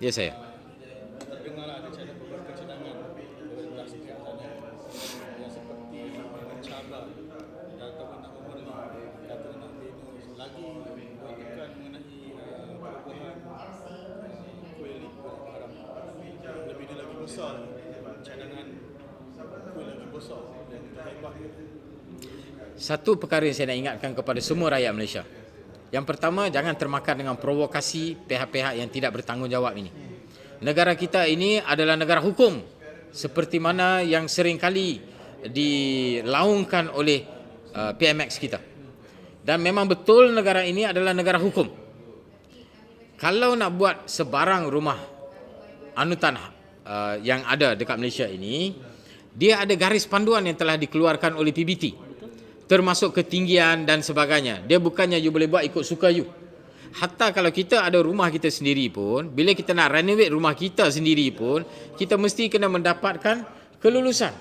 Ya saya. Terdengarlah ada beberapa cadangan belas pihak sana yang seperti mencabar ataupun nak memberi kata nak bina lagi bertekan mengenai perubahan kuil haram lebih dia lagi besar cadangan kuil lagi besar dan hebat. Satu perkara yang saya nak ingatkan kepada semua rakyat Malaysia. Yang pertama, jangan termakan dengan provokasi pihak-pihak yang tidak bertanggungjawab ini. Negara kita ini adalah negara hukum, seperti mana yang seringkali dilaungkan oleh PMX kita. Dan memang betul negara ini adalah negara hukum. Kalau nak buat sebarang rumah anutan yang ada dekat Malaysia ini, dia ada garis panduan yang telah dikeluarkan oleh PBT, termasuk ketinggian dan sebagainya. Dia bukannya you boleh buat ikut suka you. Hatta kalau kita ada rumah kita sendiri pun, bila kita nak renovate rumah kita sendiri pun, kita mesti kena mendapatkan kelulusan.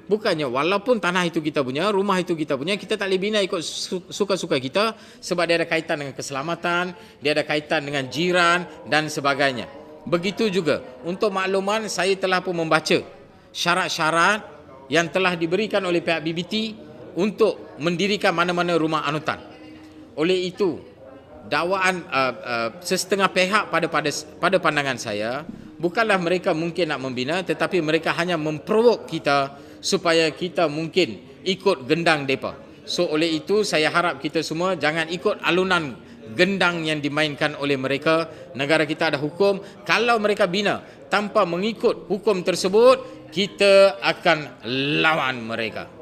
Bukannya walaupun tanah itu kita punya, rumah itu kita punya, kita tak boleh bina ikut suka-suka kita, sebab dia ada kaitan dengan keselamatan, dia ada kaitan dengan jiran dan sebagainya. Begitu juga, untuk makluman, saya telah pun membaca syarat-syarat yang telah diberikan oleh pihak BBT untuk mendirikan mana-mana rumah anutan. Oleh itu, dakwaan sesetengah pihak pada pandangan saya, bukanlah mereka mungkin nak membina, tetapi mereka hanya memprovok kita supaya kita mungkin ikut gendang mereka. So oleh itu saya harap kita semua jangan ikut alunan gendang yang dimainkan oleh mereka. Negara kita ada hukum. Kalau mereka bina tanpa mengikut hukum tersebut, kita akan lawan mereka.